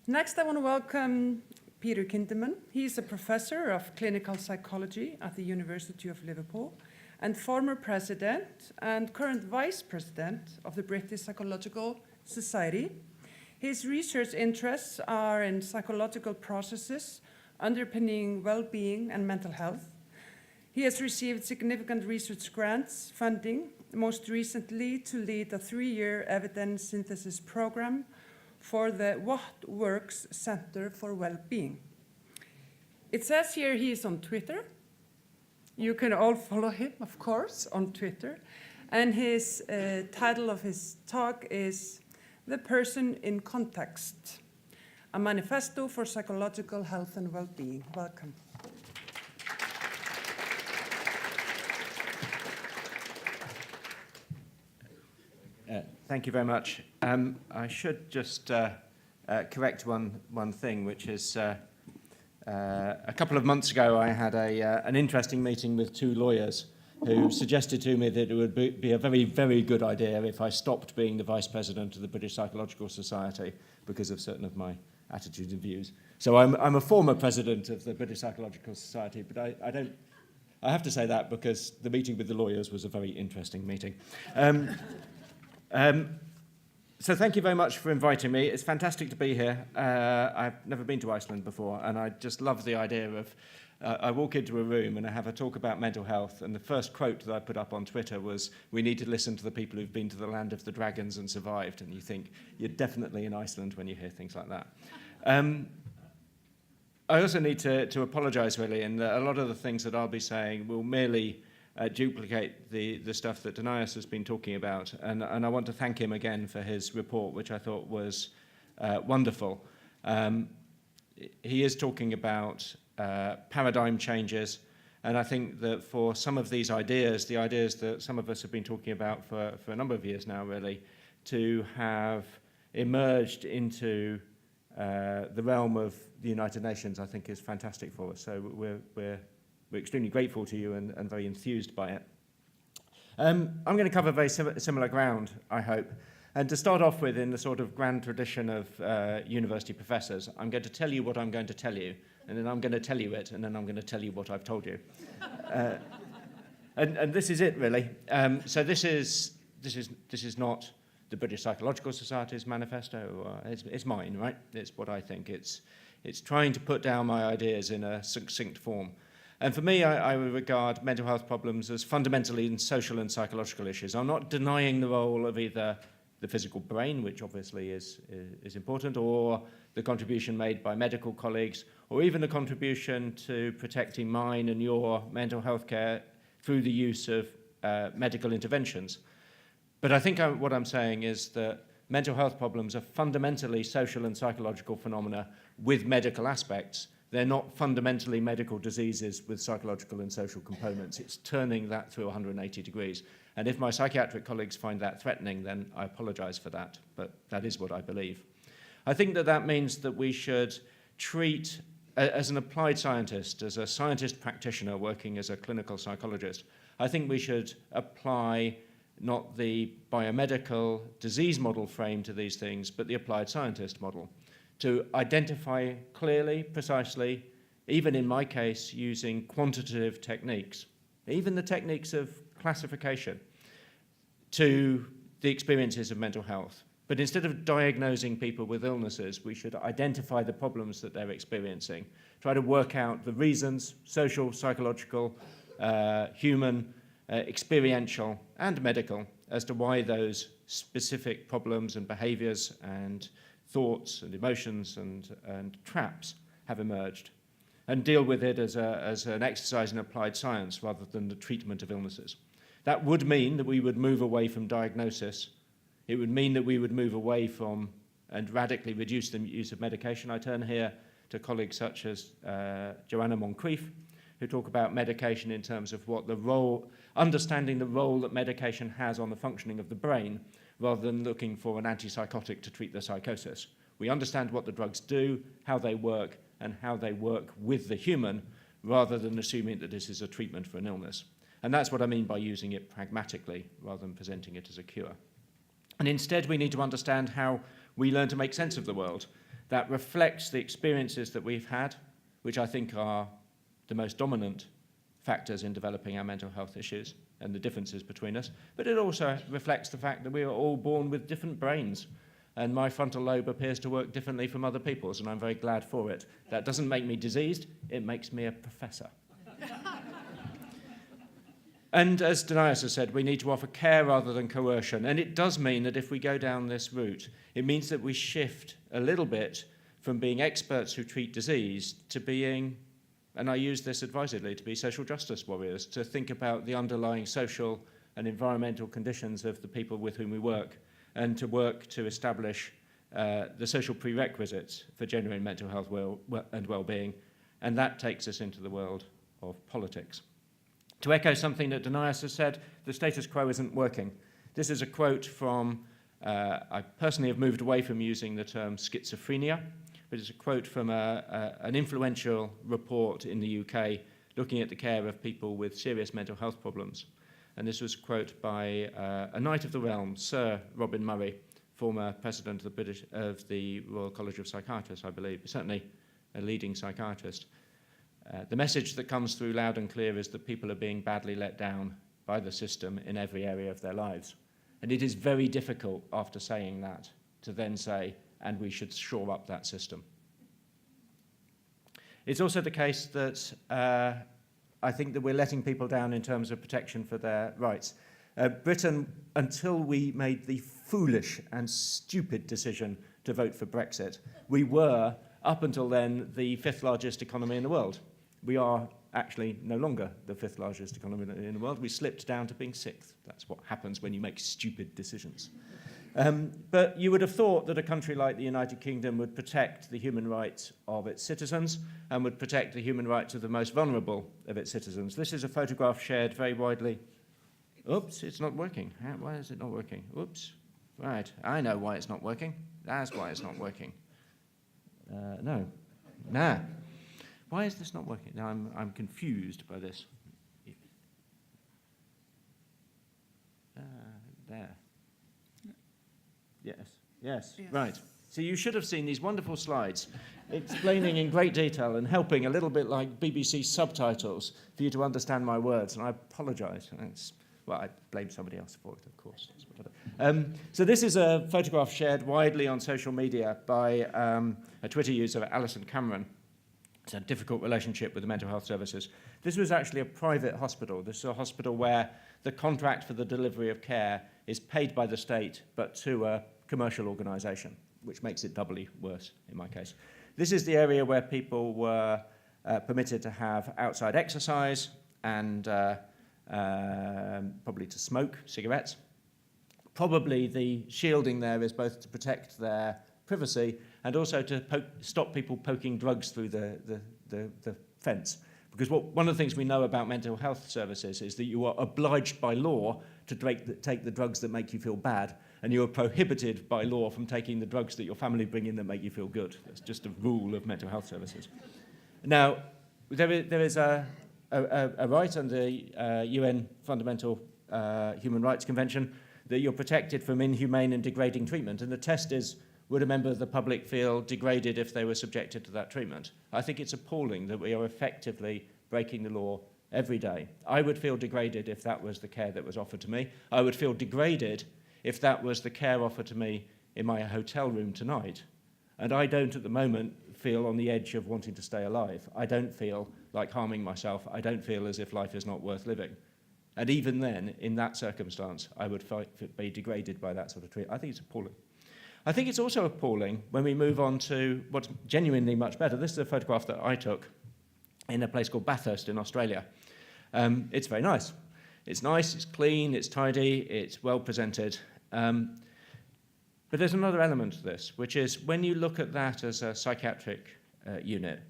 Next, I want to welcome Peter Kinderman. He is a professor of clinical psychology at the University of Liverpool and former president and current vice president of the British Psychological Society. His research interests are in psychological processes underpinning well-being and mental health. He has received significant research grants funding, most recently to lead a 3-year evidence synthesis program for the What Works Center for Wellbeing. It says here he is on Twitter. You can all follow him, of course, on Twitter. And his title of his talk is The Person in Context, a manifesto for psychological health and well-being. Welcome. Thank you very much. I should just correct one thing, which is a couple of months ago I had an interesting meeting with 2 lawyers who suggested to me that it would be a very, very good idea if I stopped being the Vice President of the British Psychological Society because of certain of my attitudes and views. So I'm a former President of the British Psychological Society, but I have to say that because the meeting with the lawyers was a very interesting meeting. So thank you very much for inviting me. It's fantastic to be here. I've never been to Iceland before, and I just love the idea of I walk into a room and I have a talk about mental health, and the first quote that I put up on Twitter was, "We need to listen to the people who've been to the land of the dragons and survived," and you think you're definitely in Iceland when you hear things like that. I also need to apologise, really, and a lot of the things that I'll be saying will merely duplicate the stuff that Danias has been talking about, and I want to thank him again for his report, which I thought was wonderful. He is talking about paradigm changes, and I think that for some of these ideas, the ideas that some of us have been talking about for a number of years now, really, to have emerged into the realm of the United Nations, I think is fantastic for us. So we're extremely grateful to you and very enthused by it. I'm going to cover very similar ground, I hope. And to start off with, in the sort of grand tradition of university professors, I'm going to tell you what I'm going to tell you, and then I'm going to tell you it, and then I'm going to tell you what I've told you. And this is it, really. So this is not the British Psychological Society's manifesto. It's mine, right? It's what I think. It's trying to put down my ideas in a succinct form. And for me, I would regard mental health problems as fundamentally social and psychological issues. I'm not denying the role of either the physical brain, which obviously is important, or the contribution made by medical colleagues, or even the contribution to protecting mine and your mental health care through the use of medical interventions. But I think what I'm saying is that mental health problems are fundamentally social and psychological phenomena with medical aspects. They're not fundamentally medical diseases with psychological and social components. It's turning that through 180 degrees. And if my psychiatric colleagues find that threatening, then I apologize for that, but that is what I believe. I think that means that we should treat, as an applied scientist, as a scientist practitioner working as a clinical psychologist, I think we should apply not the biomedical disease model frame to these things, but the applied scientist model, to identify clearly, precisely, even in my case, using quantitative techniques, even the techniques of classification, to the experiences of mental health. But instead of diagnosing people with illnesses, we should identify the problems that they're experiencing, try to work out the reasons, social, psychological, human, experiential, and medical, as to why those specific problems and behaviors and thoughts and emotions and traps have emerged, and deal with it as an exercise in applied science rather than the treatment of illnesses. That would mean that we would move away from diagnosis. It would mean that we would move away from and radically reduce the use of medication. I turn here to colleagues such as Joanna Moncrief, who talk about medication in terms of what the role, understanding the role that medication has on the functioning of the brain, rather than looking for an antipsychotic to treat the psychosis. We understand what the drugs do, how they work, and how they work with the human, rather than assuming that this is a treatment for an illness. And that's what I mean by using it pragmatically, rather than presenting it as a cure. And instead, we need to understand how we learn to make sense of the world. that reflects the experiences that we've had, which I think are the most dominant factors in developing our mental health issues and the differences between us, but it also reflects the fact that we are all born with different brains, and my frontal lobe appears to work differently from other people's, and I'm very glad for it. That doesn't make me diseased, it makes me a professor. And as Denias has said, we need to offer care rather than coercion, and it does mean that if we go down this route, it means that we shift a little bit from being experts who treat disease to being, and I use this advisedly, to be social justice warriors, to think about the underlying social and environmental conditions of the people with whom we work, and to work to establish the social prerequisites for genuine mental health and well-being, and that takes us into the world of politics. To echo something that Denias has said, the status quo isn't working. This is a quote from, I personally have moved away from using the term schizophrenia, but it's a quote from an influential report in the UK looking at the care of people with serious mental health problems. And this was a quote by a Knight of the Realm, Sir Robin Murray, former president of the Royal College of Psychiatrists, I believe, certainly a leading psychiatrist. The message that comes through loud and clear is that people are being badly let down by the system in every area of their lives. And it is very difficult after saying that to then say, and we should shore up that system. It's also the case that I think that we're letting people down in terms of protection for their rights. Britain, until we made the foolish and stupid decision to vote for Brexit, we were, up until then, the 5th largest economy in the world. We are actually no longer the 5th largest economy in the world. We slipped down to being 6th. That's what happens when you make stupid decisions. But you would have thought that a country like the United Kingdom would protect the human rights of its citizens and would protect the human rights of the most vulnerable of its citizens. This is a photograph shared very widely. Oops, it's not working. Why is it not working? Oops. Right, I know why it's not working. That's why it's not working. No. Nah. Why is this not working? Now I'm confused by this. There. Yes, right. So you should have seen these wonderful slides explaining in great detail and helping a little bit like BBC subtitles for you to understand my words, and I apologise. Well, I blame somebody else for it, of course. So this is a photograph shared widely on social media by a Twitter user, Alison Cameron. It's a difficult relationship with the mental health services. This was actually a private hospital. This is a hospital where the contract for the delivery of care is paid by the state, but to a commercial organisation, which makes it doubly worse in my case. This is the area where people were permitted to have outside exercise and probably to smoke cigarettes. Probably the shielding there is both to protect their privacy and also to stop people poking drugs through the fence. Because one of the things we know about mental health services is that you are obliged by law to take the drugs that make you feel bad, and you are prohibited by law from taking the drugs that your family bring in that make you feel good. That's just a rule of mental health services. Now, there is a right under the UN Fundamental Human Rights Convention that you're protected from inhumane and degrading treatment, and the test is, would a member of the public feel degraded if they were subjected to that treatment? I think it's appalling that we are effectively breaking the law every day. I would feel degraded if that was the care that was offered to me. I would feel degraded if that was the care offered to me in my hotel room tonight. And I don't at the moment feel on the edge of wanting to stay alive. I don't feel like harming myself. I don't feel as if life is not worth living. And even then, in that circumstance, I would be degraded by that sort of treatment. I think it's appalling. I think it's also appalling when we move on to what's genuinely much better. This is a photograph that I took in a place called Bathurst in Australia. It's very nice. It's nice, it's clean, it's tidy, it's well presented. But there's another element to this, which is when you look at that as a psychiatric unit,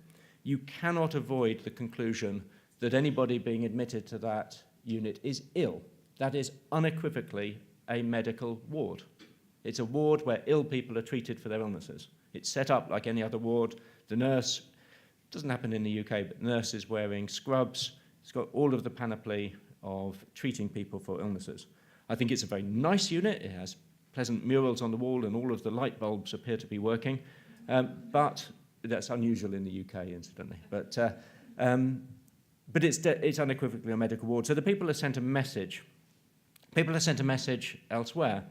you cannot avoid the conclusion that anybody being admitted to that unit is ill. That is unequivocally a medical ward. It's a ward where ill people are treated for their illnesses. It's set up like any other ward. The nurse, doesn't happen in the UK, but the nurse is wearing scrubs. It's got all of the panoply of treating people for illnesses. I think it's a very nice unit. It has pleasant murals on the wall and all of the light bulbs appear to be working. But that's unusual in the UK, incidentally. But it's unequivocally a medical ward. So the people are sent a message. People are sent a message elsewhere.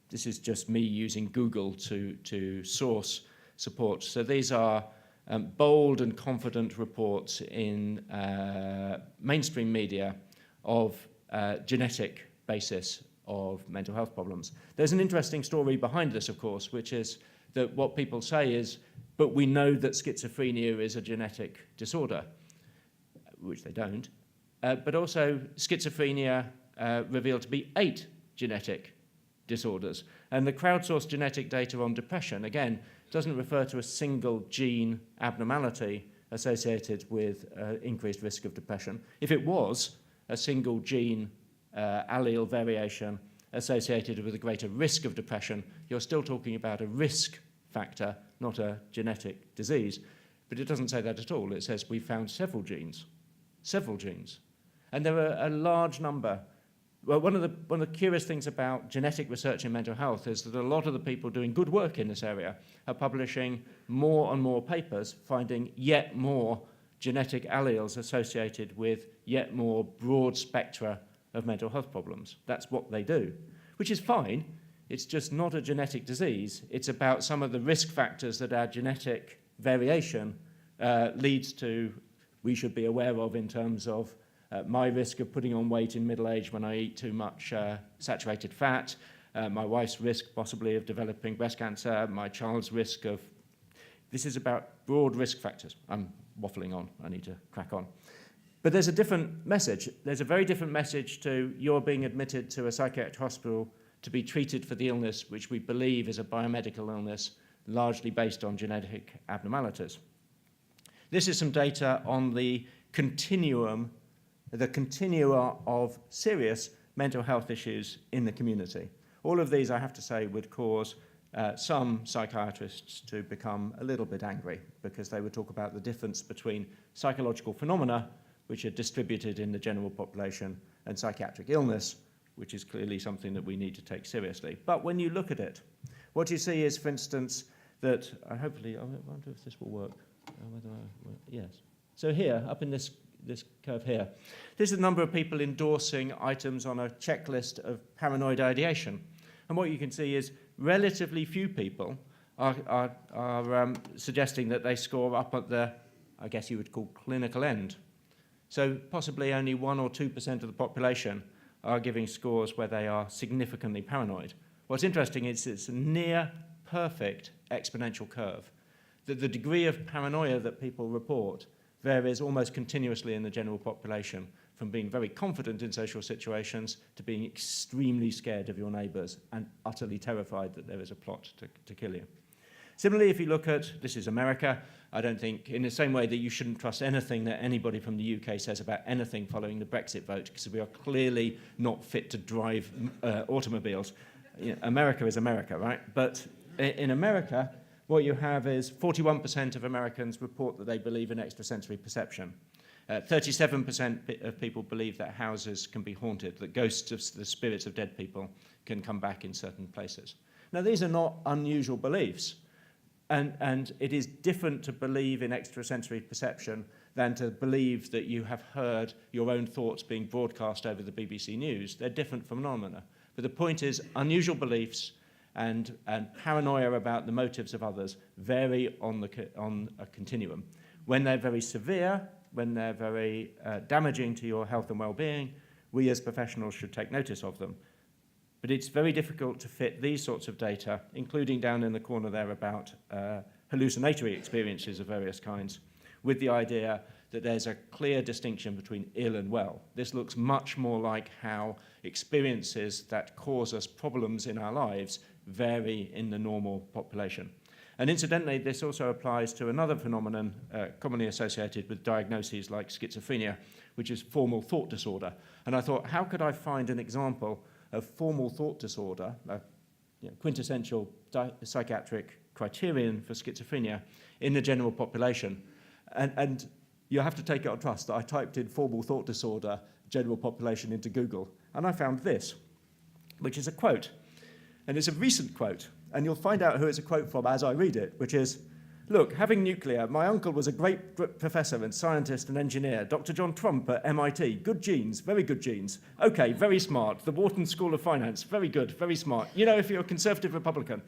This is just me using Google to source support. So these are bold and confident reports in mainstream media of genetic basis of mental health problems. There's an interesting story behind this, of course, which is that what people say is, but we know that schizophrenia is a genetic disorder, which they don't. But also schizophrenia revealed to be 8 genetic disorders. And the crowdsourced genetic data on depression, again, doesn't refer to a single gene abnormality associated with increased risk of depression. If it was a single gene allele variation associated with a greater risk of depression, you're still talking about a risk factor, not a genetic disease. But it doesn't say that at all. It says we found several genes. And there are a large number. Well, one of the curious things about genetic research in mental health is that a lot of the people doing good work in this area are publishing more and more papers, finding yet more genetic alleles associated with yet more broad spectra of mental health problems. That's what they do, which is fine. It's just not a genetic disease. It's about some of the risk factors that our genetic variation leads to, we should be aware of in terms of my risk of putting on weight in middle age when I eat too much saturated fat, my wife's risk possibly of developing breast cancer, my child's risk of... This is about broad risk factors. I'm waffling on. I need to crack on. But there's a different message. There's a very different message to you're being admitted to a psychiatric hospital to be treated for the illness, which we believe is a biomedical illness, largely based on genetic abnormalities. This is some data on the continua of serious mental health issues in the community. All of these, I have to say, would cause some psychiatrists to become a little bit angry because they would talk about the difference between psychological phenomena, which are distributed in the general population, and psychiatric illness, which is clearly something that we need to take seriously. But when you look at it, what you see is, for instance, that hopefully, I wonder if this will work. Yes. So here, up in this curve here, this is the number of people endorsing items on a checklist of paranoid ideation. And what you can see is relatively few people are suggesting that they score up at the, I guess you would call, clinical end. So possibly only 1 or 2% of the population are giving scores where they are significantly paranoid. What's interesting is it's a near perfect exponential curve. That the degree of paranoia that people report varies almost continuously in the general population, from being very confident in social situations to being extremely scared of your neighbours and utterly terrified that there is a plot to kill you. Similarly, if you look at, this is America, I don't think, in the same way that you shouldn't trust anything that anybody from the UK says about anything following the Brexit vote, because we are clearly not fit to drive automobiles. You know, America is America, right? But in America, what you have is 41% of Americans report that they believe in extrasensory perception. 37% of people believe that houses can be haunted, that ghosts of the spirits of dead people can come back in certain places. Now, these are not unusual beliefs. And it is different to believe in extrasensory perception than to believe that you have heard your own thoughts being broadcast over the BBC News. They're different phenomena. But the point is, unusual beliefs and paranoia about the motives of others vary on a continuum. When they're very severe, when they're very damaging to your health and well-being, we as professionals should take notice of them. But it's very difficult to fit these sorts of data, including down in the corner there about hallucinatory experiences of various kinds, with the idea that there's a clear distinction between ill and well. This looks much more like how experiences that cause us problems in our lives vary in the normal population. And incidentally, this also applies to another phenomenon commonly associated with diagnoses like schizophrenia, which is formal thought disorder. And I thought, how could I find an example of formal thought disorder, a quintessential psychiatric criterion for schizophrenia, in the general population? And you have to take it on trust that I typed in formal thought disorder, general population into Google, and I found this, which is a quote. And it's a recent quote, and you'll find out who it's a quote from as I read it, which is, Look, having nuclear, my uncle was a great professor and scientist and engineer, Dr. John Trump at MIT. Good genes, very good genes. Okay, very smart. The Wharton School of Finance, very good, very smart. You know, if you're a conservative Republican.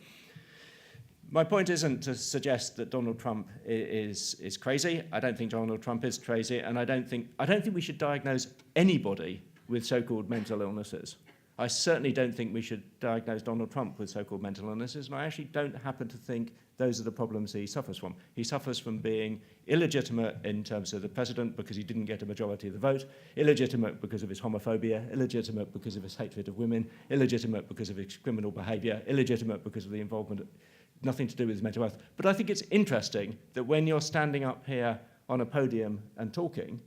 My point isn't to suggest that Donald Trump is crazy. I don't think Donald Trump is crazy, and I don't think we should diagnose anybody with so-called mental illnesses. I certainly don't think we should diagnose Donald Trump with so-called mental illnesses, and I actually don't happen to think those are the problems he suffers from. He suffers from being illegitimate in terms of the president because he didn't get a majority of the vote, illegitimate because of his homophobia, illegitimate because of his hatred of women, illegitimate because of his criminal behaviour, illegitimate because of the involvement, nothing to do with his mental health. But I think it's interesting that when you're standing up here on a podium and talking,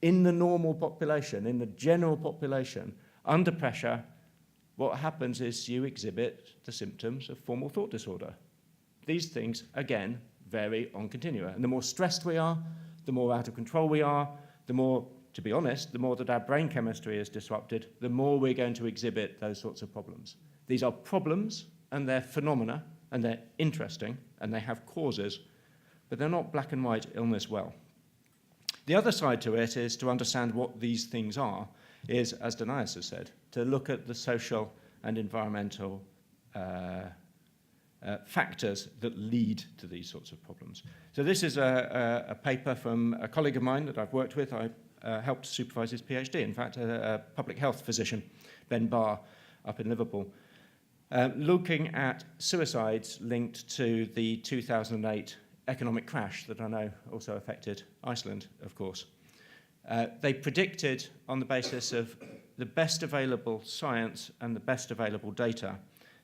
in the normal population, in the general population, under pressure, what happens is you exhibit the symptoms of formal thought disorder. These things, again, vary on continua. And the more stressed we are, the more out of control we are, the more, to be honest, the more that our brain chemistry is disrupted, the more we're going to exhibit those sorts of problems. These are problems, and they're phenomena, and they're interesting, and they have causes, but they're not black and white illness well. The other side to it is to understand what these things are, is, as Denias has said, to look at the social and environmental factors that lead to these sorts of problems. So this is a paper from a colleague of mine that I've worked with. I helped supervise his PhD, in fact, a public health physician, Ben Barr, up in Liverpool, looking at suicides linked to the 2008 economic crash that I know also affected Iceland, of course. They predicted, on the basis of the best available science and the best available data,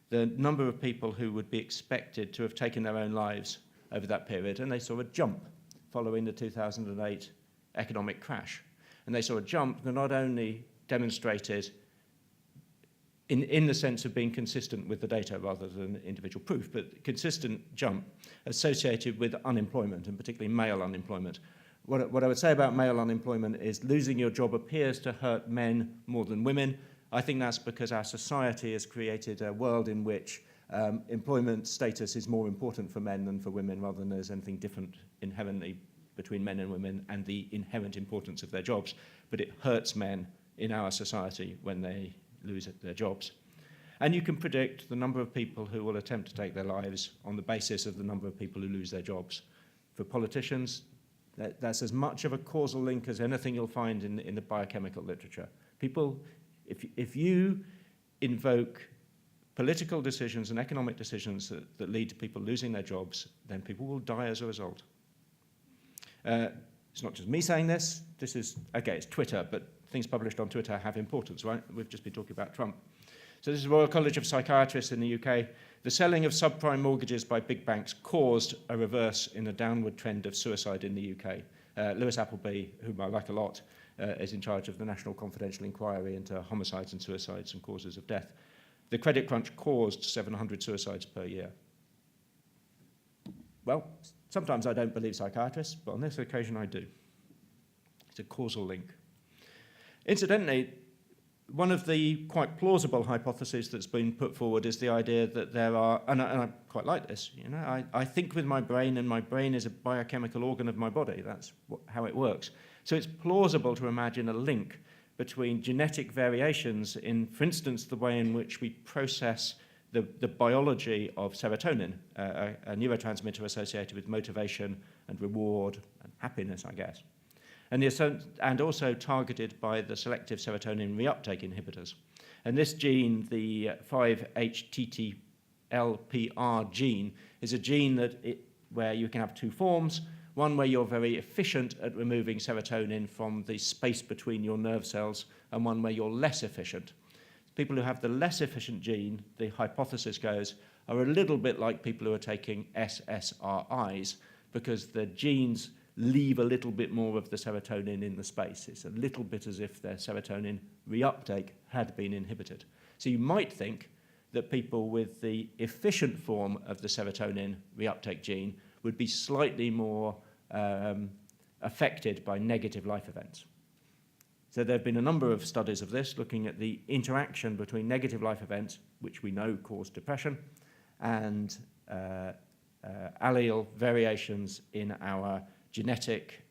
the number of people who would be expected to have taken their own lives over that period, and they saw a jump following the 2008 economic crash. And they saw a jump that not only demonstrated in the sense of being consistent with the data rather than individual proof, but consistent jump associated with unemployment, and particularly male unemployment. What I would say about male unemployment is losing your job appears to hurt men more than women. I think that's because our society has created a world in which employment status is more important for men than for women, rather than there's anything different inherently between men and women and the inherent importance of their jobs. But it hurts men in our society when they lose their jobs. And you can predict the number of people who will attempt to take their lives on the basis of the number of people who lose their jobs. For politicians, that's as much of a causal link as anything you'll find in the biochemical literature. People, if you invoke political decisions and economic decisions that lead to people losing their jobs, then people will die as a result. It's not just me saying this. This is, okay, it's Twitter, but things published on Twitter have importance, right? We've just been talking about Trump. So this is Royal College of Psychiatrists in the UK. The selling of subprime mortgages by big banks caused a reverse in a downward trend of suicide in the UK. Lewis Appleby, whom I like a lot, is in charge of the National Confidential Inquiry into homicides and suicides and causes of death. The credit crunch caused 700 suicides per year. Well, sometimes I don't believe psychiatrists, but on this occasion I do. It's a causal link. Incidentally, one of the quite plausible hypotheses that's been put forward is the idea that there are, and I quite like this, you know, I think with my brain, and my brain is a biochemical organ of my body. That's how it works. So it's plausible to imagine a link between genetic variations in, for instance, the way in which we process the biology of serotonin, a neurotransmitter associated with motivation and reward and happiness, I guess. And also targeted by the selective serotonin reuptake inhibitors. And this gene, the 5-HTTLPR gene, is a gene where you can have two forms, one where you're very efficient at removing serotonin from the space between your nerve cells, and one where you're less efficient. People who have the less efficient gene, the hypothesis goes, are a little bit like people who are taking SSRIs, because the genes leave a little bit more of the serotonin in the space. It's a little bit as if their serotonin reuptake had been inhibited. So you might think that people with the efficient form of the serotonin reuptake gene would be slightly more affected by negative life events. So there have been a number of studies of this, looking at the interaction between negative life events, which we know cause depression, and allele variations in our genetic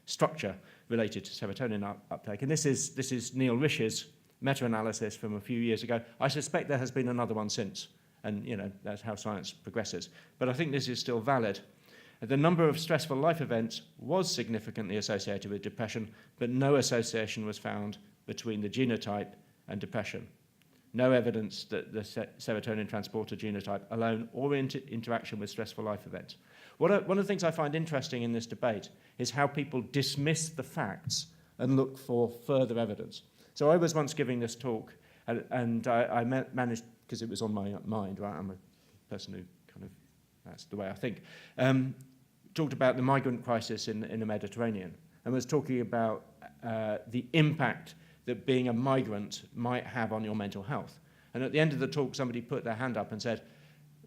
structure related to serotonin uptake. And this is Neil Rish's meta-analysis from a few years ago. I suspect there has been another one since, and that's how science progresses. But I think this is still valid. The number of stressful life events was significantly associated with depression, but no association was found between the genotype and depression. No evidence that the serotonin transporter genotype alone or interaction with stressful life events. One of the things I find interesting in this debate is how people dismiss the facts and look for further evidence. So I was once giving this talk, and I managed, because it was on my mind, right? I'm a person who kind of, that's the way I think, talked about the migrant crisis in the Mediterranean, and was talking about the impact that being a migrant might have on your mental health. And at the end of the talk, somebody put their hand up and said,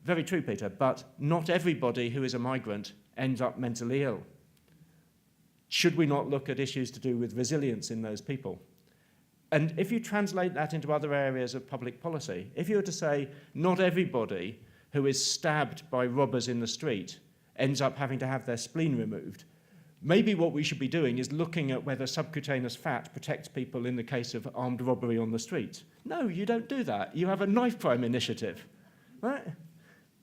very true, Peter, but not everybody who is a migrant ends up mentally ill. Should we not look at issues to do with resilience in those people? And if you translate that into other areas of public policy, if you were to say, not everybody who is stabbed by robbers in the street ends up having to have their spleen removed, maybe what we should be doing is looking at whether subcutaneous fat protects people in the case of armed robbery on the street. No, you don't do that. You have a knife crime initiative, right?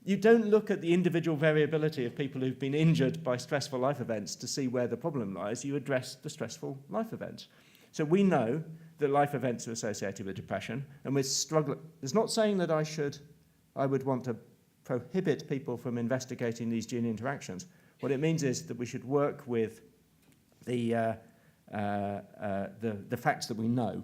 You don't look at the individual variability of people who've been injured by stressful life events to see where the problem lies. You address the stressful life events. So we know that life events are associated with depression, and we're struggling. It's not saying that I would want to prohibit people from investigating these gene interactions. What it means is that we should work with the facts that we know,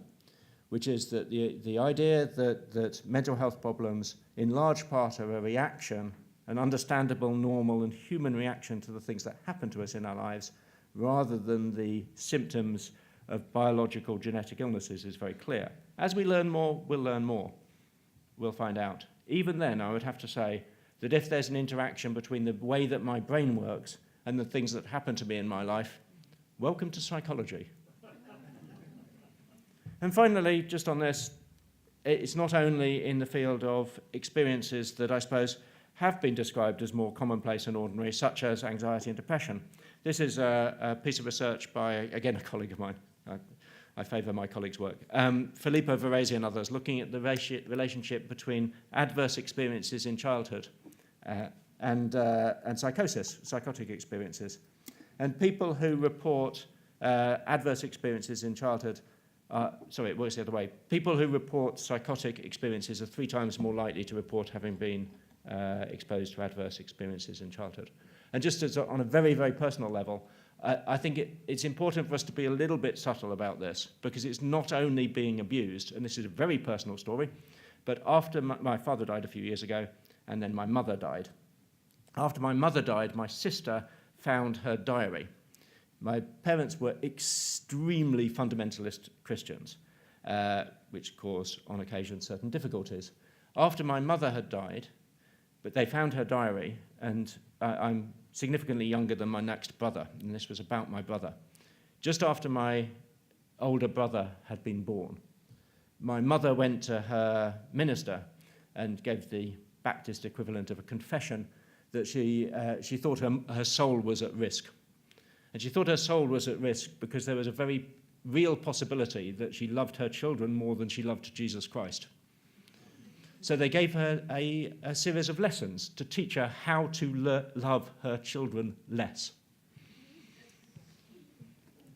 which is that the idea that mental health problems in large part are a reaction, an understandable, normal and human reaction to the things that happen to us in our lives, rather than the symptoms of biological genetic illnesses, is very clear. As we learn more, we'll learn more. We'll find out. Even then, I would have to say that if there's an interaction between the way that my brain works and the things that happen to me in my life, welcome to psychology. And finally, just on this, it's not only in the field of experiences that I suppose have been described as more commonplace and ordinary, such as anxiety and depression. This is a piece of research by, again, a colleague of mine. I favour my colleague's work. Filippo Varese and others, looking at the relationship between adverse experiences in childhood and psychosis, psychotic experiences. And people who report adverse experiences in childhood, it works the other way. People who report psychotic experiences are 3 times more likely to report having been exposed to adverse experiences in childhood. And just as on a very, very personal level, I think it's important for us to be a little bit subtle about this, because it's not only being abused, and this is a very personal story, but after my father died a few years ago, and then my mother died. After my mother died, my sister found her diary. My parents were extremely fundamentalist Christians, which caused, on occasion, certain difficulties. After my mother had died, but they found her diary, and I'm significantly younger than my next brother, and this was about my brother. Just after my older brother had been born, my mother went to her minister and gave the Baptist equivalent of a confession that she thought her soul was at risk. And she thought her soul was at risk because there was a very real possibility that she loved her children more than she loved Jesus Christ. So they gave her a series of lessons to teach her how to love her children less.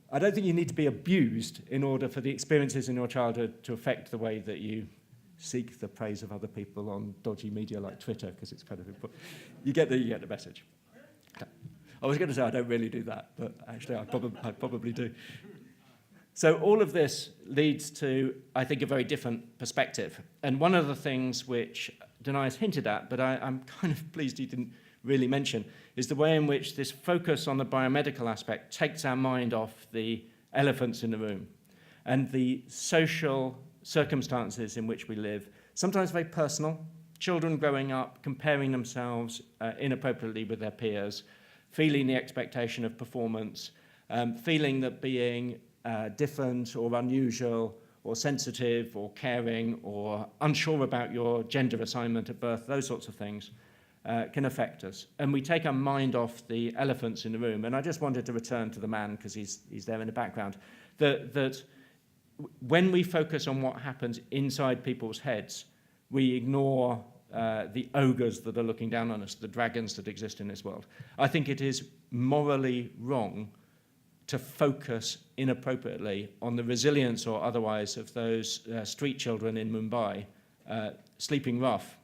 I don't think you need to be abused in order for the experiences in your childhood to affect the way that you seek the praise of other people on dodgy media like Twitter, because it's kind of important. You get the message. I was going to say I don't really do that, but actually I probably do. So all of this leads to, I think, a very different perspective. And one of the things which Denai's hinted at, but I'm kind of pleased he didn't really mention, is the way in which this focus on the biomedical aspect takes our mind off the elephants in the room and the social circumstances in which we live, sometimes very personal, children growing up, comparing themselves inappropriately with their peers, feeling the expectation of performance, feeling that being different or unusual or sensitive or caring or unsure about your gender assignment at birth, those sorts of things, can affect us. And we take our mind off the elephants in the room. And I just wanted to return to the man, because he's there in the background, that when we focus on what happens inside people's heads, we ignore the ogres that are looking down on us, the dragons that exist in this world. I think it is morally wrong to focus inappropriately on the resilience or otherwise of those street children in Mumbai sleeping rough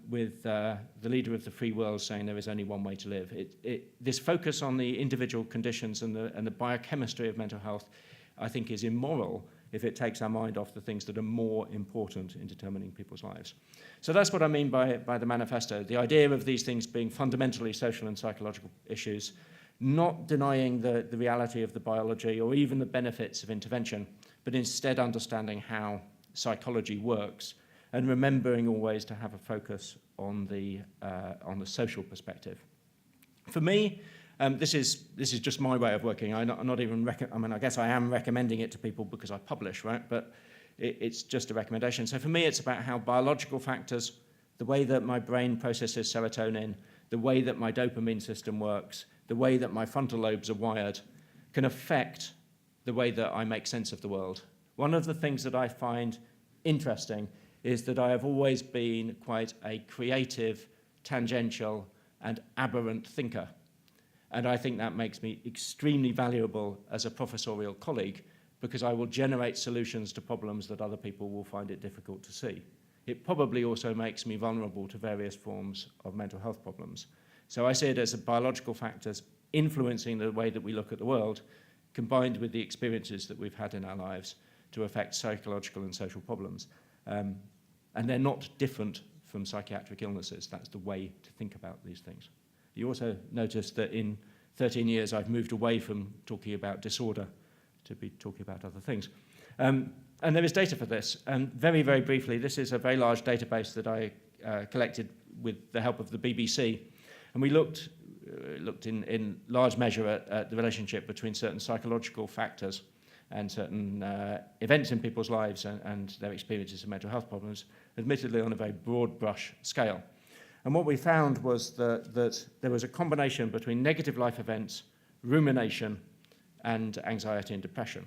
with the leader of the free world saying there is only one way to live. This focus on the individual conditions and the biochemistry of mental health, I think, is immoral if it takes our mind off the things that are more important in determining people's lives. So that's what I mean by the manifesto, the idea of these things being fundamentally social and psychological issues, not denying the reality of the biology or even the benefits of intervention, but instead understanding how psychology works and remembering always to have a focus on the social perspective. For me, this is just my way of working. I'm not even I guess I am recommending it to people because I publish, right? But it's just a recommendation. So for me, it's about how biological factors, the way that my brain processes serotonin, the way that my dopamine system works, the way that my frontal lobes are wired, can affect the way that I make sense of the world. One of the things that I find interesting is that I have always been quite a creative, tangential, and aberrant thinker. And I think that makes me extremely valuable as a professorial colleague, because I will generate solutions to problems that other people will find it difficult to see. It probably also makes me vulnerable to various forms of mental health problems. So I see it as biological factors influencing the way that we look at the world, combined with the experiences that we've had in our lives to affect psychological and social problems. And they're not different from psychiatric illnesses. That's the way to think about these things. You also notice that in 13 years, I've moved away from talking about disorder to be talking about other things. And there is data for this. And very, very briefly, this is a very large database that I collected with the help of the BBC. And we looked in large measure at the relationship between certain psychological factors and certain events in people's lives and their experiences of mental health problems, admittedly on a very broad brush scale. And what we found was that there was a combination between negative life events, rumination, and anxiety and depression.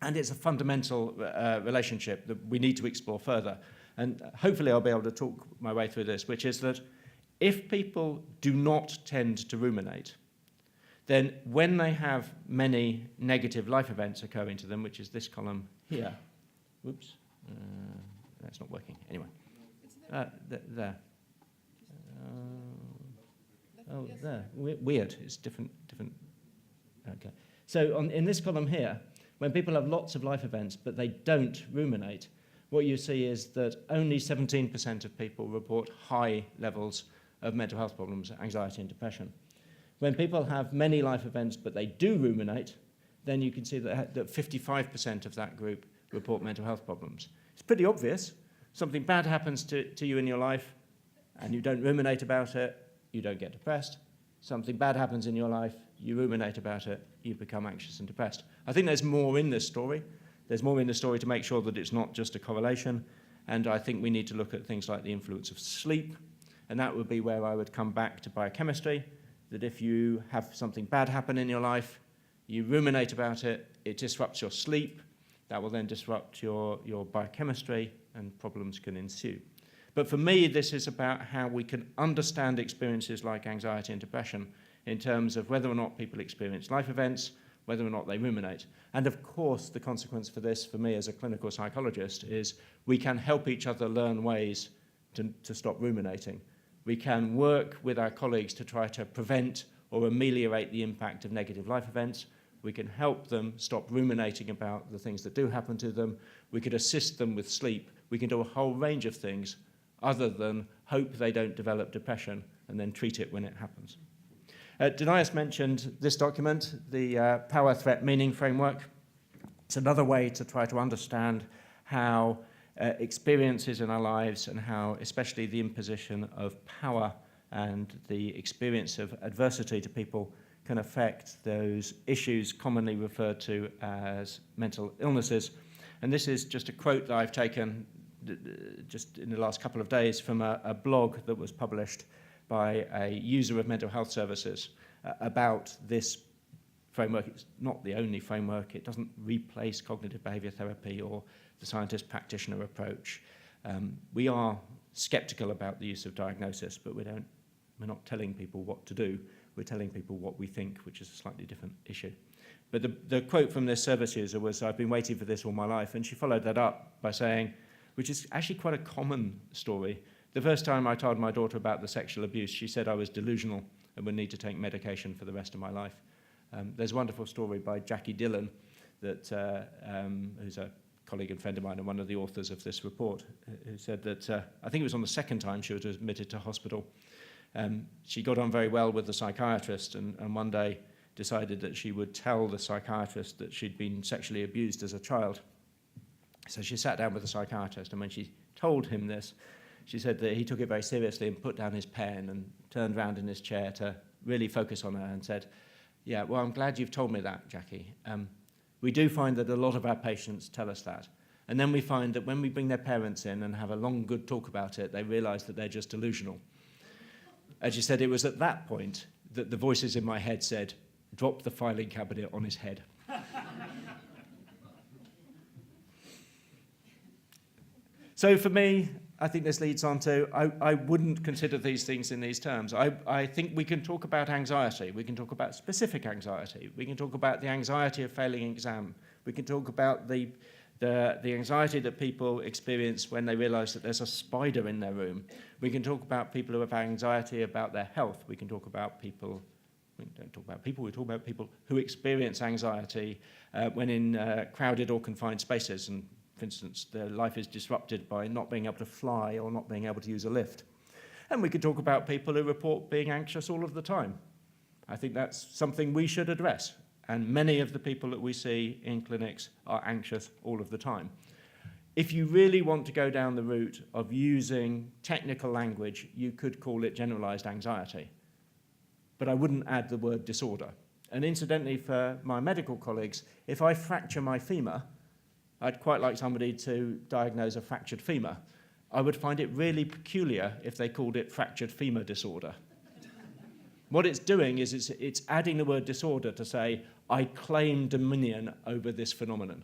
And it's a fundamental relationship that we need to explore further. And hopefully I'll be able to talk my way through this, which is that if people do not tend to ruminate, then when they have many negative life events occurring to them, which is this column here, whoops, that's not working, anyway. There. Oh, there, weird, it's different, okay. So in this column here, when people have lots of life events, but they don't ruminate, what you see is that only 17% of people report high levels of mental health problems, anxiety and depression. When people have many life events, but they do ruminate, then you can see that 55% of that group report mental health problems. It's pretty obvious. Something bad happens to you in your life, and you don't ruminate about it, you don't get depressed. Something bad happens in your life, you ruminate about it, you become anxious and depressed. I think there's more in this story. There's more in the story to make sure that it's not just a correlation, and I think we need to look at things like the influence of sleep, and that would be where I would come back to biochemistry, that if you have something bad happen in your life, you ruminate about it, it disrupts your sleep, that will then disrupt your biochemistry, and problems can ensue. But for me, this is about how we can understand experiences like anxiety and depression in terms of whether or not people experience life events, whether or not they ruminate. And of course, the consequence for this, for me as a clinical psychologist, is we can help each other learn ways to stop ruminating. We can work with our colleagues to try to prevent or ameliorate the impact of negative life events. We can help them stop ruminating about the things that do happen to them. We could assist them with sleep. We can do a whole range of things other than hope they don't develop depression and then treat it when it happens. Denise mentioned this document, the Power, Threat, Meaning Framework. It's another way to try to understand how experiences in our lives and how especially the imposition of power and the experience of adversity to people can affect those issues commonly referred to as mental illnesses. And this is just a quote that I've taken. just in the last couple of days from a blog that was published by a user of mental health services about this framework. It's not the only framework. It doesn't replace cognitive behavior therapy or the scientist practitioner approach. We are skeptical about the use of diagnosis, but we're not telling people what to do. We're telling people what we think, which is a slightly different issue. But the quote from this service user was, "I've been waiting for this all my life," and she followed that up by saying, which is actually quite a common story, the first time I told my daughter about the sexual abuse, she said I was delusional and would need to take medication for the rest of my life. There's a wonderful story by Jackie Dillon, that, who's a colleague and friend of mine and one of the authors of this report, who said that, I think it was on the second time she was admitted to hospital. She got on very well with the psychiatrist and one day decided that she would tell the psychiatrist that she'd been sexually abused as a child. So she sat down with the psychiatrist, and when she told him this, she said that he took it very seriously and put down his pen and turned around in his chair to really focus on her and said, "Yeah, well, I'm glad you've told me that, Jackie. We do find that a lot of our patients tell us that. And then we find that when we bring their parents in and have a long, good talk about it, they realise that they're just delusional." And she said, it was at that point that the voices in my head said, "Drop the filing cabinet on his head." So for me, I think this leads on to, I wouldn't consider these things in these terms. I think we can talk about anxiety. We can talk about specific anxiety. We can talk about the anxiety of failing an exam. We can talk about the anxiety that people experience when they realise that there's a spider in their room. We can talk about people who have anxiety about their health. We can talk about people, we don't talk about people, we talk about people who experience anxiety when in crowded or confined spaces. And for instance, their life is disrupted by not being able to fly or not being able to use a lift. And we could talk about people who report being anxious all of the time. I think that's something we should address. And many of the people that we see in clinics are anxious all of the time. If you really want to go down the route of using technical language, you could call it generalized anxiety. But I wouldn't add the word disorder. And incidentally, for my medical colleagues, if I fracture my femur, I'd quite like somebody to diagnose a fractured femur. I would find it really peculiar if they called it fractured femur disorder. What it's doing is it's adding the word disorder to say, I claim dominion over this phenomenon.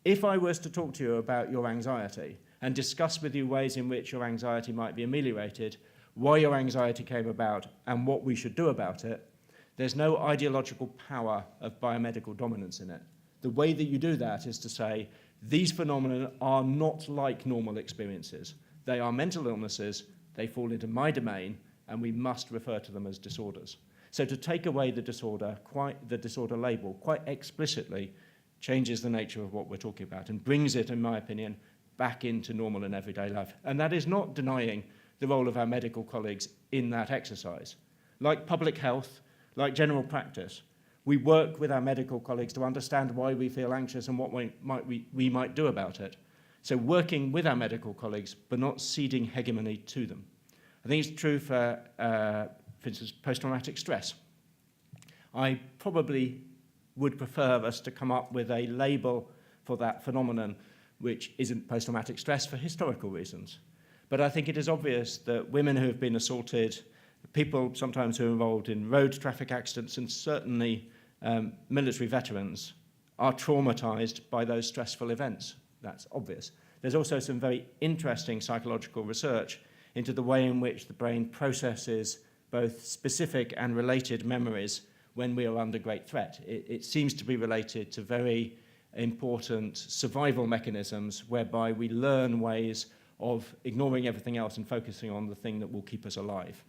If I was to talk to you about your anxiety and discuss with you ways in which your anxiety might be ameliorated, why your anxiety came about, and what we should do about it, there's no ideological power of biomedical dominance in it. The way that you do that is to say, these phenomena are not like normal experiences. They are mental illnesses, they fall into my domain, and we must refer to them as disorders. So to take away the disorder label quite explicitly changes the nature of what we're talking about and brings it, in my opinion, back into normal and everyday life. And that is not denying the role of our medical colleagues in that exercise. Like public health, like general practice, we work with our medical colleagues to understand why we feel anxious and what we might do about it. So working with our medical colleagues, but not ceding hegemony to them. I think it's true for instance, post-traumatic stress. I probably would prefer us to come up with a label for that phenomenon which isn't post-traumatic stress for historical reasons. But I think it is obvious that women who have been assaulted, people sometimes who are involved in road traffic accidents, and certainly military veterans are traumatized by those stressful events. That's obvious. There's also some very interesting psychological research into the way in which the brain processes both specific and related memories when we are under great threat. It seems to be related to very important survival mechanisms whereby we learn ways of ignoring everything else and focusing on the thing that will keep us alive.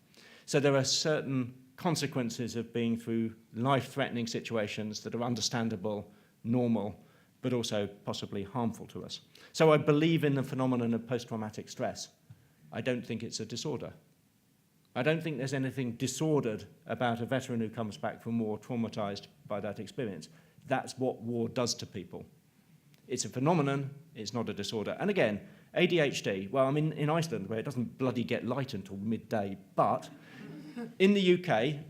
So there are certain consequences of being through life-threatening situations that are understandable, normal, but also possibly harmful to us. So I believe in the phenomenon of post-traumatic stress. I don't think it's a disorder. I don't think there's anything disordered about a veteran who comes back from war traumatized by that experience. That's what war does to people. It's a phenomenon, it's not a disorder. And again, ADHD, well, I'm in Iceland where it doesn't bloody get light until midday, but in the UK, a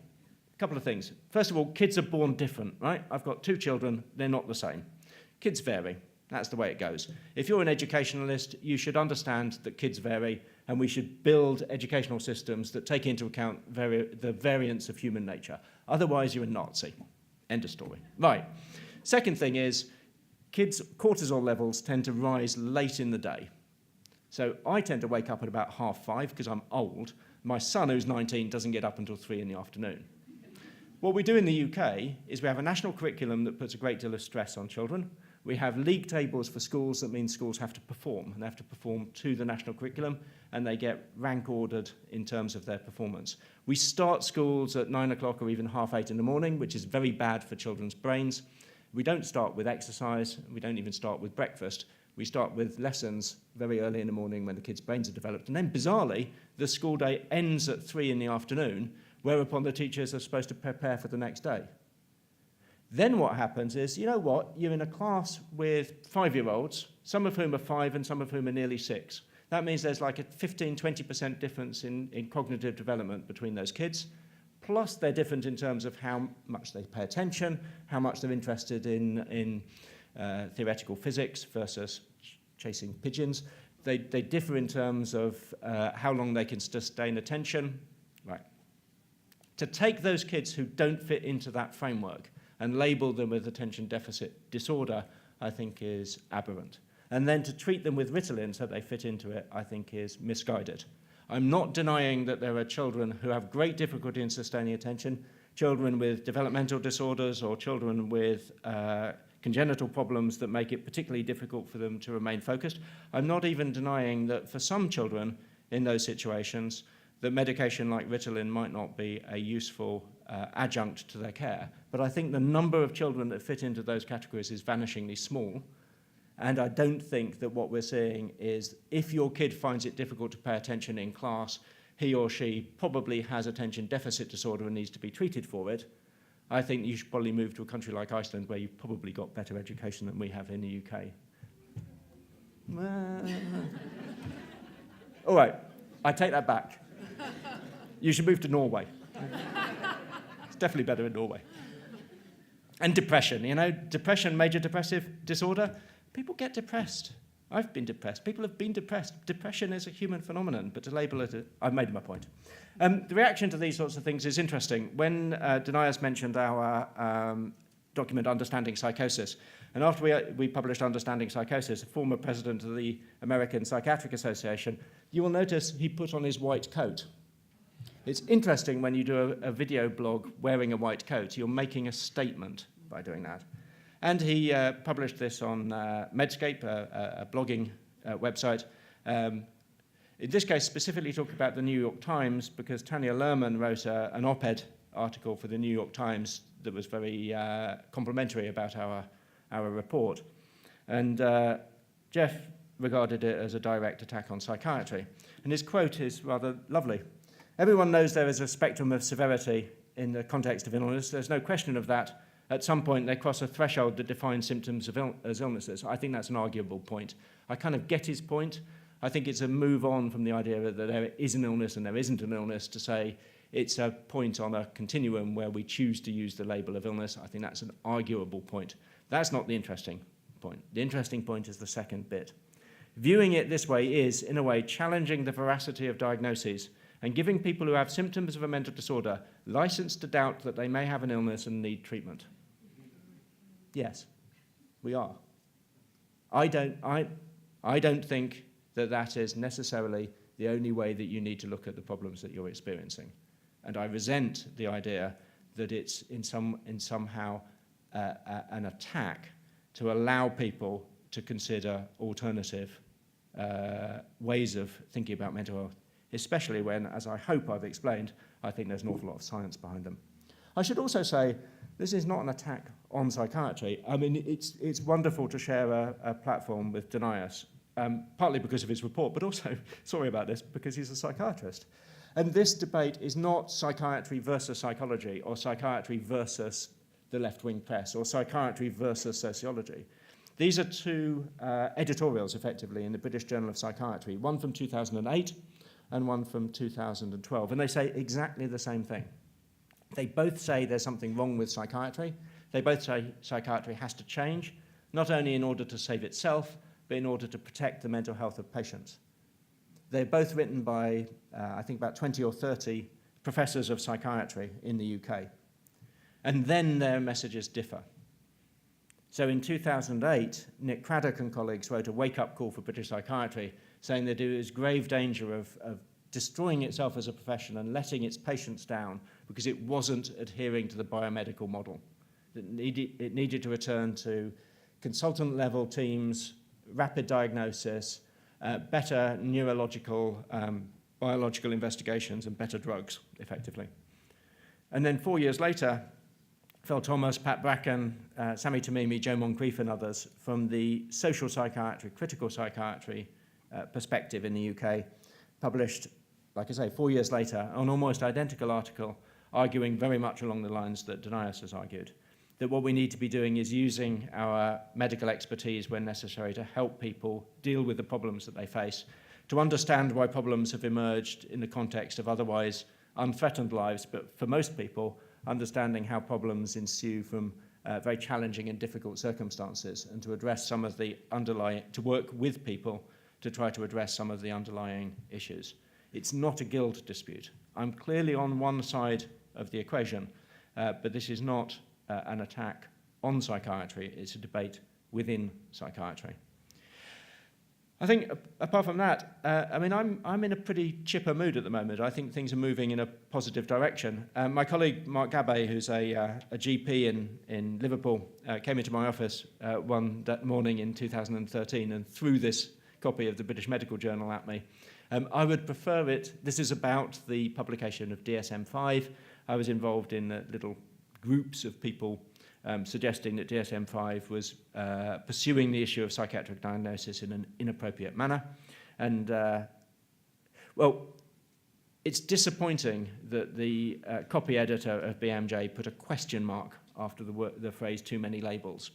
couple of things. First of all, kids are born different, right? I've got 2 children, they're not the same. Kids vary. That's the way it goes. If you're an educationalist, you should understand that kids vary, and we should build educational systems that take into account the variance of human nature. Otherwise, you're a Nazi. End of story. Right. Second thing is, kids' cortisol levels tend to rise late in the day. So I tend to wake up at about 5:30 because I'm old. My son, who's 19, doesn't get up until 3 in the afternoon. What we do in the UK is we have a national curriculum that puts a great deal of stress on children. We have league tables for schools. That means schools have to perform, and they have to perform to the national curriculum, and they get rank ordered in terms of their performance. We start schools at 9 o'clock or even 8:30 in the morning, which is very bad for children's brains. We don't start with exercise. We don't even start with breakfast. We start with lessons very early in the morning when the kids' brains are developed. And then, bizarrely, the school day ends at 3 in the afternoon, whereupon the teachers are supposed to prepare for the next day. Then what happens is, you know what, you're in a class with 5-year-olds, some of whom are 5 and some of whom are nearly 6. That means there's like a 15-20% difference in cognitive development between those kids. Plus, they're different in terms of how much they pay attention, how much they're interested in theoretical physics versus chasing pigeons. They differ in terms of how long they can sustain attention. Right. To take those kids who don't fit into that framework and label them with attention deficit disorder, I think is aberrant. And then to treat them with Ritalin so they fit into it, I think is misguided. I'm not denying that there are children who have great difficulty in sustaining attention, children with developmental disorders or children with congenital problems that make it particularly difficult for them to remain focused. I'm not even denying that for some children in those situations, that medication like Ritalin might not be a useful adjunct to their care. But I think the number of children that fit into those categories is vanishingly small. And I don't think that what we're seeing is if your kid finds it difficult to pay attention in class, he or she probably has attention deficit disorder and needs to be treated for it. I think you should probably move to a country like Iceland where you've probably got better education than we have in the UK. All right, I take that back. You should move to Norway. It's definitely better in Norway. And depression, depression, major depressive disorder. People get depressed. I've been depressed. People have been depressed. Depression is a human phenomenon, but to label it, I've made my point. The reaction to these sorts of things is interesting. When Denias mentioned our document, Understanding Psychosis, and after we published Understanding Psychosis, a former president of the American Psychiatric Association, you will notice he put on his white coat. It's interesting when you do a video blog wearing a white coat, you're making a statement by doing that. And he published this on Medscape, a blogging website. In this case, specifically talking about the New York Times, because Tanya Lerman wrote an op-ed article for the New York Times that was very complimentary about our report. And Jeff regarded it as a direct attack on psychiatry. And his quote is rather lovely. Everyone knows there is a spectrum of severity in the context of illness. There's no question of that. At some point, they cross a threshold that defines symptoms as illnesses. I think that's an arguable point. I kind of get his point. I think it's a move on from the idea that there is an illness and there isn't an illness to say it's a point on a continuum where we choose to use the label of illness. I think that's an arguable point. That's not the interesting point. The interesting point is the second bit. Viewing it this way is, in a way, challenging the veracity of diagnoses and giving people who have symptoms of a mental disorder license to doubt that they may have an illness and need treatment. Yes, we are. I don't think that is necessarily the only way that you need to look at the problems that you're experiencing. And I resent the idea that it's somehow an attack to allow people to consider alternative ways of thinking about mental health, especially when, as I hope I've explained, I think there's an awful lot of science behind them. I should also say, this is not an attack on psychiatry. I mean, it's wonderful to share a platform with Denias, partly because of his report, but also, sorry about this, because he's a psychiatrist. And this debate is not psychiatry versus psychology, or psychiatry versus the left-wing press, or psychiatry versus sociology. These are two editorials, effectively, in the British Journal of Psychiatry, one from 2008 and one from 2012, and they say exactly the same thing. They both say there's something wrong with psychiatry. They both say psychiatry has to change, not only in order to save itself, but in order to protect the mental health of patients. They're both written by, I think, about 20 or 30 professors of psychiatry in the UK. And then their messages differ. So in 2008, Nick Craddock and colleagues wrote a wake-up call for British psychiatry, saying that there is grave danger of destroying itself as a profession and letting its patients down because it wasn't adhering to the biomedical model. It needed to return to consultant-level teams, rapid diagnosis, better neurological, biological investigations, and better drugs, effectively. And then 4 years later, Phil Thomas, Pat Bracken, Sami Tamimi, Joe Moncrief, and others from the social psychiatry, critical psychiatry perspective in the UK, published, like I say, 4 years later, an almost identical article arguing very much along the lines that Denias has argued, that what we need to be doing is using our medical expertise when necessary to help people deal with the problems that they face, to understand why problems have emerged in the context of otherwise unthreatened lives, but for most people, understanding how problems ensue from very challenging and difficult circumstances, and to address some of the underlying, to work with people to try to address some of the underlying issues. It's not a guild dispute. I'm clearly on one side of the equation, but this is not an attack on psychiatry. It's a debate within psychiatry. I think, apart from that, I'm in a pretty chipper mood at the moment. I think things are moving in a positive direction. My colleague, Mark Gabay, who's a GP in Liverpool, came into my office one morning in 2013 and threw this copy of the British Medical Journal at me. I would prefer it. This is about the publication of DSM-5. I was involved in little groups of people suggesting that DSM-5 was pursuing the issue of psychiatric diagnosis in an inappropriate manner. And, well, it's disappointing that the copy editor of BMJ put a question mark after the phrase "too many labels."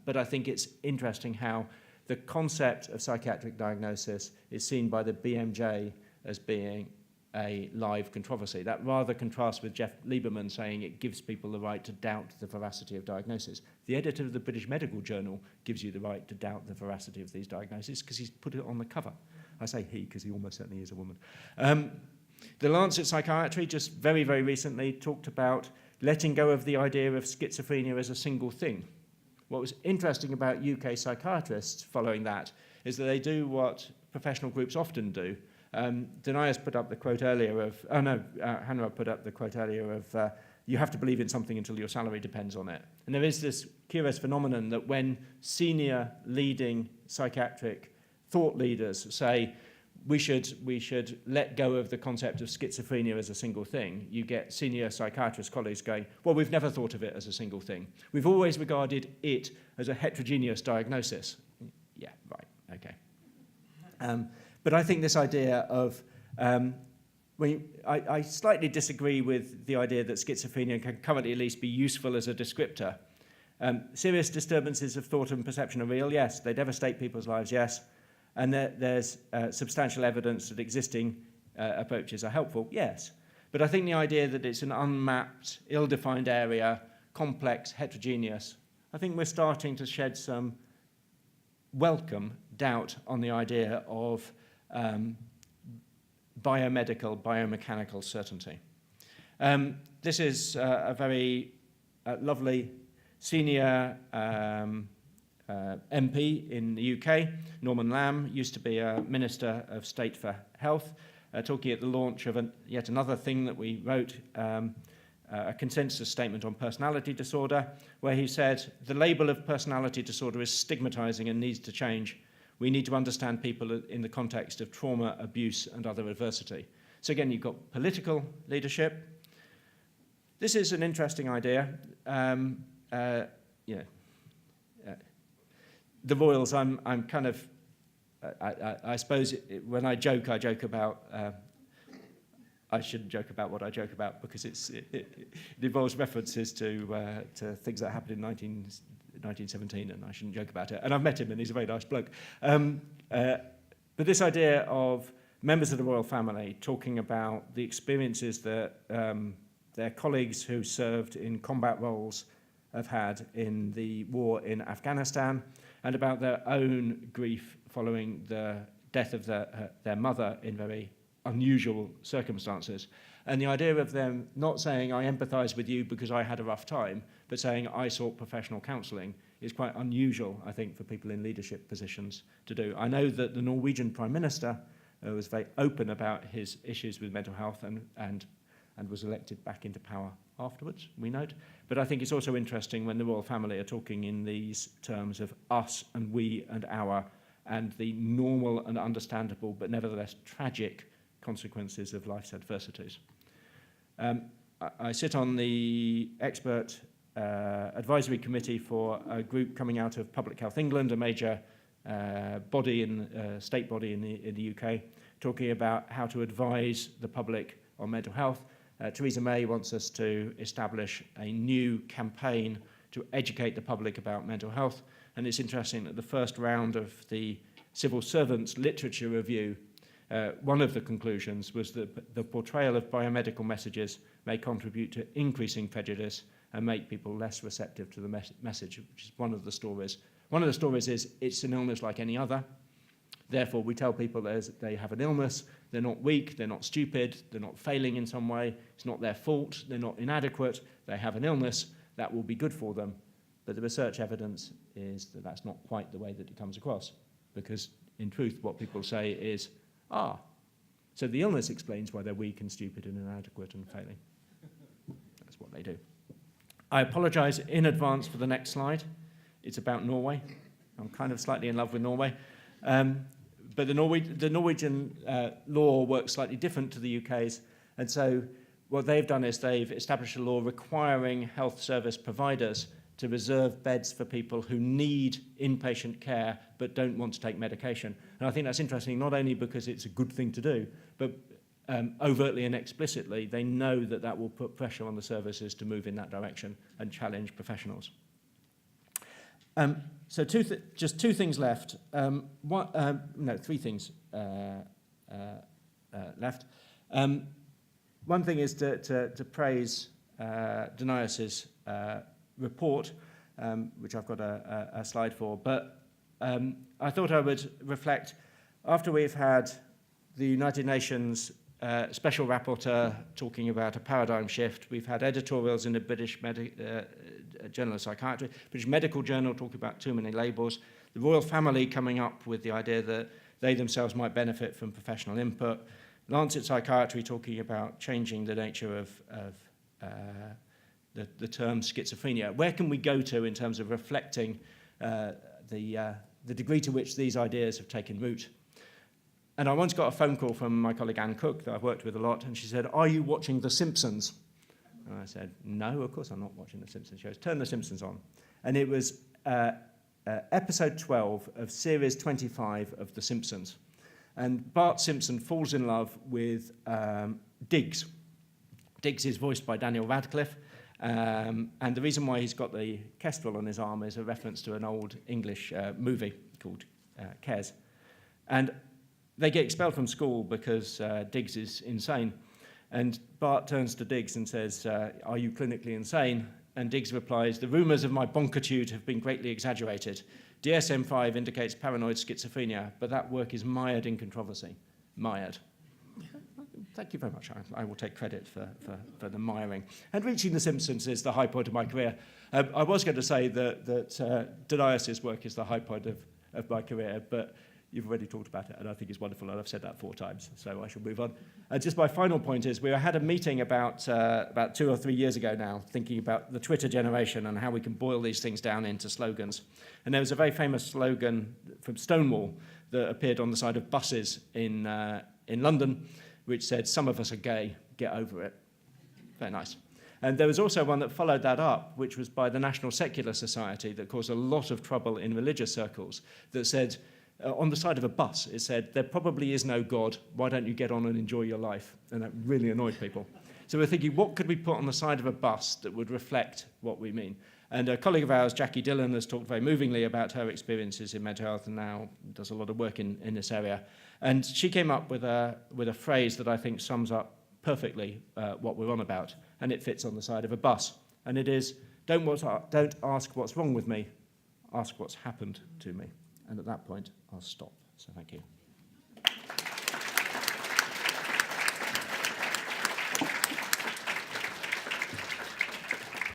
But I think it's interesting how the concept of psychiatric diagnosis is seen by the BMJ as being a live controversy. That rather contrasts with Jeff Lieberman saying it gives people the right to doubt the veracity of diagnosis. The editor of the British Medical Journal gives you the right to doubt the veracity of these diagnoses because he's put it on the cover. I say he because he almost certainly is a woman. The Lancet Psychiatry just very, very recently talked about letting go of the idea of schizophrenia as a single thing. What was interesting about UK psychiatrists following that is that they do what professional groups often do. Denias put up the quote earlier of, Hannah put up the quote earlier of, you have to believe in something until your salary depends on it. And there is this curious phenomenon that when senior leading psychiatric thought leaders say, we should let go of the concept of schizophrenia as a single thing, you get senior psychiatrist colleagues going, well, we've never thought of it as a single thing. We've always regarded it as a heterogeneous diagnosis. Yeah, right, okay. But I think this idea of, I slightly disagree with the idea that schizophrenia can currently at least be useful as a descriptor. Serious disturbances of thought and perception are real, yes. They devastate people's lives, yes. And there's substantial evidence that existing approaches are helpful, yes. But I think the idea that it's an unmapped, ill-defined area, complex, heterogeneous, I think we're starting to shed some welcome doubt on the idea of biomechanical certainty. This is a very lovely senior MP in the UK, Norman Lamb, used to be a Minister of State for Health, talking at the launch of yet another thing that we wrote, a consensus statement on personality disorder, where he said, the label of personality disorder is stigmatizing and needs to change. We need to understand people in the context of trauma, abuse, and other adversity. So again, you've got political leadership. This is an interesting idea. The Royals, I'm kind of, I suppose when I joke about, I shouldn't joke about what I joke about because it involves references to things that happened in 1917, and I shouldn't joke about it. And I've met him, and he's a very nice bloke. But this idea of members of the royal family talking about the experiences that their colleagues who served in combat roles have had in the war in Afghanistan, and about their own grief following the death of their mother in very unusual circumstances. And the idea of them not saying, I empathise with you because I had a rough time, but saying, I sought professional counselling, is quite unusual, I think, for people in leadership positions to do. I know that the Norwegian Prime Minister was very open about his issues with mental health and was elected back into power afterwards, we note. But I think it's also interesting when the royal family are talking in these terms of us and we and our, and the normal and understandable but nevertheless tragic consequences of life's adversities. I sit on the expert advisory committee for a group coming out of Public Health England, a major state body in the UK, talking about how to advise the public on mental health. Theresa May wants us to establish a new campaign to educate the public about mental health. And it's interesting that the first round of the civil servants literature review, one of the conclusions was that the portrayal of biomedical messages may contribute to increasing prejudice and make people less receptive to the message, which is one of the stories. One of the stories is it's an illness like any other. Therefore, we tell people they have an illness, they're not weak, they're not stupid, they're not failing in some way, it's not their fault, they're not inadequate, they have an illness, that will be good for them. But the research evidence is that that's not quite the way that it comes across, because in truth, what people say is, so the illness explains why they're weak and stupid and inadequate and failing. That's what they do. I apologise in advance for the next slide. It's about Norway. I'm kind of slightly in love with Norway. But the Norwegian law works slightly different to the UK's. And so what they've done is they've established a law requiring health service providers to reserve beds for people who need inpatient care but don't want to take medication. And I think that's interesting, not only because it's a good thing to do, but overtly and explicitly, they know that that will put pressure on the services to move in that direction and challenge professionals. So just two things left. Three things left. One thing is to praise Denias's report, which I've got a slide for. But I thought I would reflect, after we've had the United Nations Special Rapporteur talking about a paradigm shift, we've had editorials in the British Journal of Psychiatry, British Medical Journal talking about too many labels, the royal family coming up with the idea that they themselves might benefit from professional input, Lancet Psychiatry talking about changing the nature of the term schizophrenia. Where can we go to in terms of reflecting the degree to which these ideas have taken root? And I once got a phone call from my colleague Anne Cook, that I've worked with a lot, and she said, "Are you watching The Simpsons?" And I said, "No, of course I'm not watching The Simpsons." She goes, "Turn The Simpsons on." And it was episode 12 of series 25 of The Simpsons. And Bart Simpson falls in love with Diggs. Diggs is voiced by Daniel Radcliffe. And the reason why he's got the kestrel on his arm is a reference to an old English movie called Kes. And they get expelled from school because Diggs is insane. And Bart turns to Diggs and says, "Are you clinically insane?" And Diggs replies, "The rumours of my bonkitude have been greatly exaggerated. DSM-5 indicates paranoid schizophrenia, but that work is mired in controversy." Mired. Thank you very much. I will take credit for the miring. And reaching The Simpsons is the high point of my career. I was going to say that Denias's work is the high point of my career, but you've already talked about it, and I think it's wonderful, and I've said that 4 times, so I shall move on. Just my final point is we had a meeting about 2 or 3 years ago now, thinking about the Twitter generation and how we can boil these things down into slogans. And there was a very famous slogan from Stonewall that appeared on the side of buses in London, which said, "Some of us are gay, get over it." Very nice. And there was also one that followed that up, which was by the National Secular Society, that caused a lot of trouble in religious circles, that said, on the side of a bus, it said, "There probably is no God, why don't you get on and enjoy your life?" And that really annoyed people. So we're thinking, what could we put on the side of a bus that would reflect what we mean? And a colleague of ours, Jackie Dillon, has talked very movingly about her experiences in mental health and now does a lot of work in this area. And she came up with a phrase that I think sums up perfectly what we're on about, and it fits on the side of a bus. And it is, don't ask what's wrong with me, ask what's happened to me. And at that point, I'll stop. So thank you.